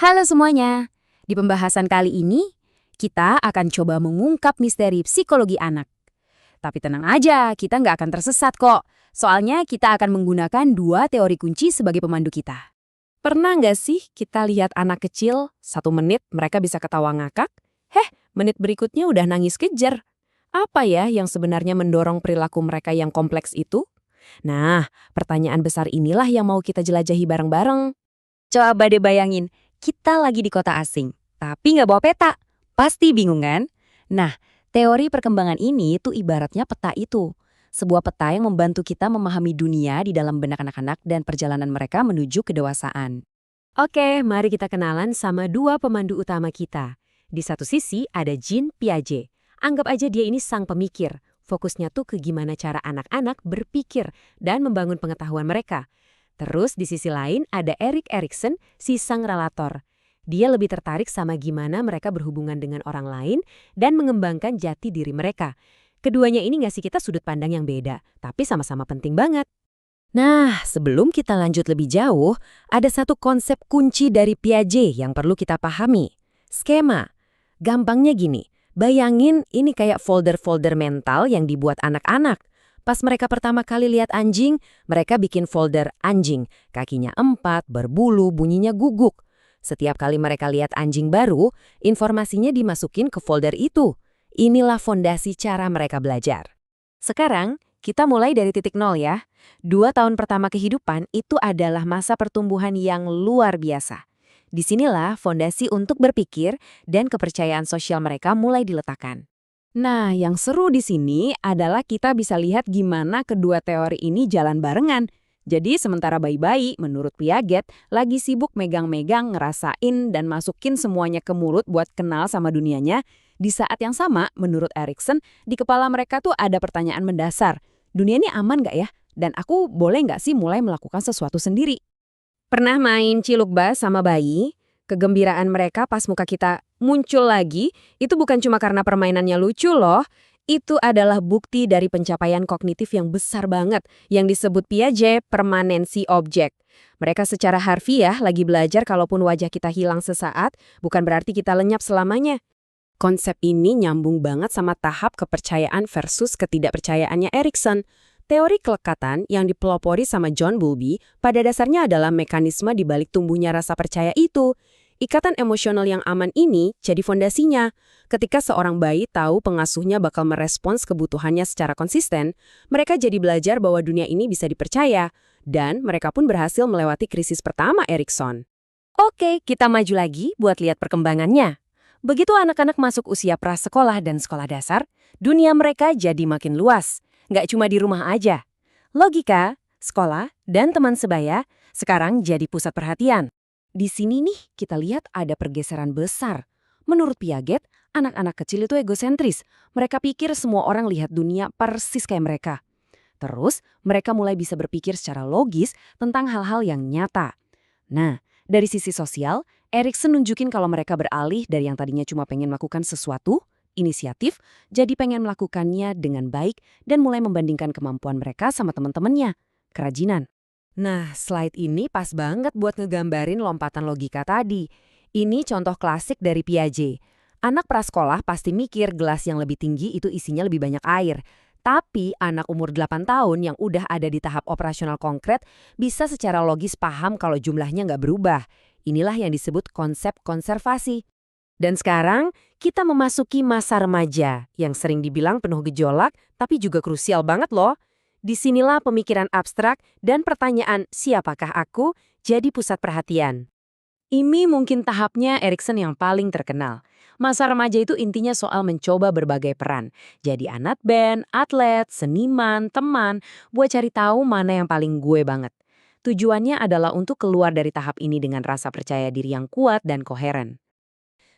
Halo semuanya, di pembahasan kali ini kita akan coba mengungkap misteri psikologi anak. Tapi tenang aja, kita nggak akan tersesat kok. Soalnya kita akan menggunakan dua teori kunci sebagai pemandu kita. Pernah nggak sih kita lihat anak kecil, 1 menit mereka bisa ketawa ngakak? Menit berikutnya udah nangis kejer. Apa ya yang sebenarnya mendorong perilaku mereka yang kompleks itu? Nah, pertanyaan besar inilah yang mau kita jelajahi bareng-bareng. Coba deh bayangin, kita lagi di kota asing, tapi nggak bawa peta. Pasti bingung kan? Nah, teori perkembangan ini tuh ibaratnya peta itu. Sebuah peta yang membantu kita memahami dunia di dalam benak anak-anak dan perjalanan mereka menuju kedewasaan. Oke, mari kita kenalan sama dua pemandu utama kita. Di satu sisi ada Jean Piaget. Anggap aja dia ini sang pemikir. Fokusnya tuh ke gimana cara anak-anak berpikir dan membangun pengetahuan mereka. Terus di sisi lain ada Erik Erikson, si sang relator. Dia lebih tertarik sama gimana mereka berhubungan dengan orang lain dan mengembangkan jati diri mereka. Keduanya ini ngasih kita sudut pandang yang beda, tapi sama-sama penting banget. Nah, sebelum kita lanjut lebih jauh, ada satu konsep kunci dari Piaget yang perlu kita pahami. Skema. Gampangnya gini, bayangin ini kayak folder-folder mental yang dibuat anak-anak. Pas mereka pertama kali lihat anjing, mereka bikin folder anjing. Kakinya 4, berbulu, bunyinya guguk. Setiap kali mereka lihat anjing baru, informasinya dimasukin ke folder itu. Inilah fondasi cara mereka belajar. Sekarang, kita mulai dari titik nol ya. 2 tahun pertama kehidupan itu adalah masa pertumbuhan yang luar biasa. Disinilah fondasi untuk berpikir dan kepercayaan sosial mereka mulai diletakkan. Nah, yang seru di sini adalah kita bisa lihat gimana kedua teori ini jalan barengan. Jadi sementara bayi-bayi, menurut Piaget, lagi sibuk megang-megang, ngerasain, dan masukin semuanya ke mulut buat kenal sama dunianya, di saat yang sama, menurut Erikson, di kepala mereka tuh ada pertanyaan mendasar. Dunia ini aman nggak ya? Dan aku boleh nggak sih mulai melakukan sesuatu sendiri? Pernah main ciluk bas sama bayi? Kegembiraan mereka pas muka kita muncul lagi, itu bukan cuma karena permainannya lucu loh. Itu adalah bukti dari pencapaian kognitif yang besar banget, yang disebut Piaget permanensi objek. Mereka secara harfiah lagi belajar kalaupun wajah kita hilang sesaat, bukan berarti kita lenyap selamanya. Konsep ini nyambung banget sama tahap kepercayaan versus ketidakpercayaannya Erikson. Teori kelekatan yang dipelopori sama John Bowlby pada dasarnya adalah mekanisme di balik tumbuhnya rasa percaya itu. Ikatan emosional yang aman ini jadi fondasinya. Ketika seorang bayi tahu pengasuhnya bakal merespons kebutuhannya secara konsisten, mereka jadi belajar bahwa dunia ini bisa dipercaya. Dan mereka pun berhasil melewati krisis pertama Erikson. Oke, kita maju lagi buat lihat perkembangannya. Begitu anak-anak masuk usia prasekolah dan sekolah dasar, dunia mereka jadi makin luas. Nggak cuma di rumah aja. Logika, sekolah, dan teman sebaya sekarang jadi pusat perhatian. Di sini nih kita lihat ada pergeseran besar. Menurut Piaget, anak-anak kecil itu egosentris. Mereka pikir semua orang lihat dunia persis kayak mereka. Terus, mereka mulai bisa berpikir secara logis tentang hal-hal yang nyata. Nah, dari sisi sosial, Erikson nunjukin kalau mereka beralih dari yang tadinya cuma pengen melakukan sesuatu, inisiatif, jadi pengen melakukannya dengan baik dan mulai membandingkan kemampuan mereka sama teman-temannya. Kerajinan. Nah, slide ini pas banget buat ngegambarin lompatan logika tadi. Ini contoh klasik dari Piaget. Anak prasekolah pasti mikir gelas yang lebih tinggi itu isinya lebih banyak air. Tapi anak umur 8 tahun yang udah ada di tahap operasional konkret bisa secara logis paham kalau jumlahnya nggak berubah. Inilah yang disebut konsep konservasi. Dan sekarang kita memasuki masa remaja yang sering dibilang penuh gejolak tapi juga krusial banget loh. Disinilah pemikiran abstrak dan pertanyaan siapakah aku jadi pusat perhatian. Ini mungkin tahapnya Erikson yang paling terkenal. Masa remaja itu intinya soal mencoba berbagai peran. Jadi anak band, atlet, seniman, teman, buat cari tahu mana yang paling gue banget. Tujuannya adalah untuk keluar dari tahap ini dengan rasa percaya diri yang kuat dan koheren.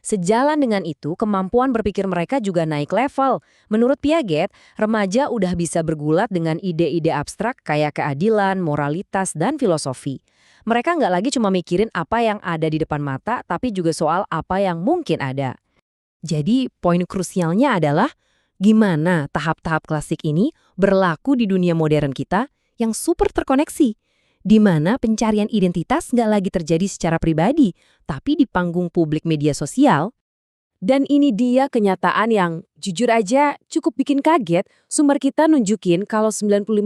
Sejalan dengan itu, kemampuan berpikir mereka juga naik level. Menurut Piaget, remaja udah bisa bergulat dengan ide-ide abstrak kayak keadilan, moralitas, dan filosofi. Mereka nggak lagi cuma mikirin apa yang ada di depan mata, tapi juga soal apa yang mungkin ada. Jadi, poin krusialnya adalah gimana tahap-tahap klasik ini berlaku di dunia modern kita yang super terkoneksi. di mana pencarian identitas nggak lagi terjadi secara pribadi, tapi di panggung publik media sosial. Dan ini dia kenyataan yang, jujur aja, cukup bikin kaget. Sumber kita nunjukin kalau 95%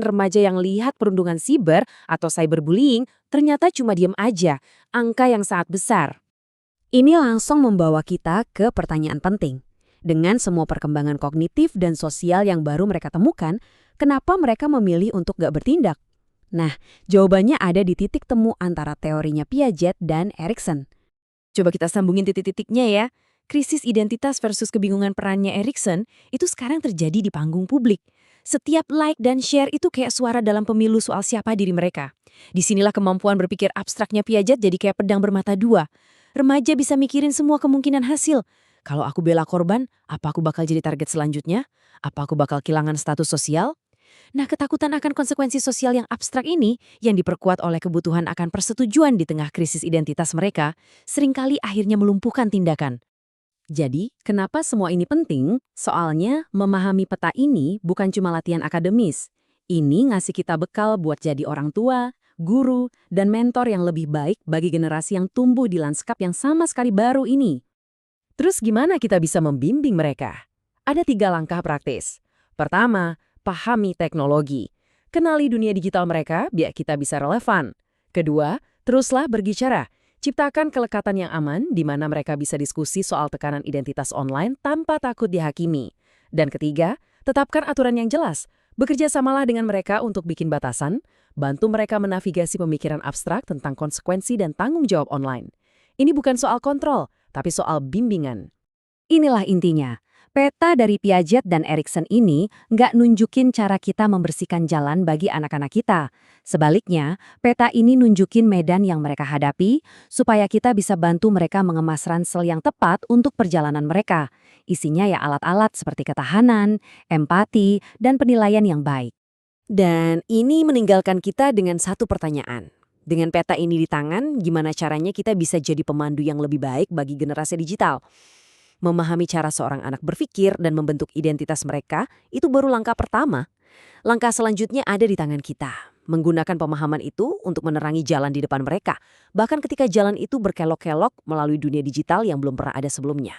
remaja yang lihat perundungan siber atau cyberbullying ternyata cuma diem aja, angka yang sangat besar. Ini langsung membawa kita ke pertanyaan penting. Dengan semua perkembangan kognitif dan sosial yang baru mereka temukan, kenapa mereka memilih untuk nggak bertindak? Nah, jawabannya ada di titik temu antara teorinya Piaget dan Erikson. Coba kita sambungin titik-titiknya ya. Krisis identitas versus kebingungan perannya Erikson itu sekarang terjadi di panggung publik. Setiap like dan share itu kayak suara dalam pemilu soal siapa diri mereka. Disinilah kemampuan berpikir abstraknya Piaget jadi kayak pedang bermata dua. Remaja bisa mikirin semua kemungkinan hasil. Kalau aku bela korban, apa aku bakal jadi target selanjutnya? Apa aku bakal kehilangan status sosial? Nah, ketakutan akan konsekuensi sosial yang abstrak ini, yang diperkuat oleh kebutuhan akan persetujuan di tengah krisis identitas mereka, seringkali akhirnya melumpuhkan tindakan. Jadi, kenapa semua ini penting? Soalnya, memahami peta ini bukan cuma latihan akademis. Ini ngasih kita bekal buat jadi orang tua, guru, dan mentor yang lebih baik bagi generasi yang tumbuh di lanskap yang sama sekali baru ini. Terus gimana kita bisa membimbing mereka? Ada 3 langkah praktis. Pertama, pahami teknologi. Kenali dunia digital mereka biar kita bisa relevan. Kedua, teruslah berbicara. Ciptakan kelekatan yang aman di mana mereka bisa diskusi soal tekanan identitas online tanpa takut dihakimi. Dan ketiga, tetapkan aturan yang jelas. Bekerja samalah dengan mereka untuk bikin batasan, bantu mereka menavigasi pemikiran abstrak tentang konsekuensi dan tanggung jawab online. Ini bukan soal kontrol, tapi soal bimbingan. Inilah intinya. Peta dari Piaget dan Erikson ini nggak nunjukin cara kita membersihkan jalan bagi anak-anak kita. Sebaliknya, peta ini nunjukin medan yang mereka hadapi supaya kita bisa bantu mereka mengemas ransel yang tepat untuk perjalanan mereka. Isinya ya alat-alat seperti ketahanan, empati, dan penilaian yang baik. Dan ini meninggalkan kita dengan satu pertanyaan. Dengan peta ini di tangan, gimana caranya kita bisa jadi pemandu yang lebih baik bagi generasi digital? Memahami cara seorang anak berpikir dan membentuk identitas mereka, itu baru langkah pertama. Langkah selanjutnya ada di tangan kita. Menggunakan pemahaman itu untuk menerangi jalan di depan mereka, bahkan ketika jalan itu berkelok-kelok melalui dunia digital yang belum pernah ada sebelumnya.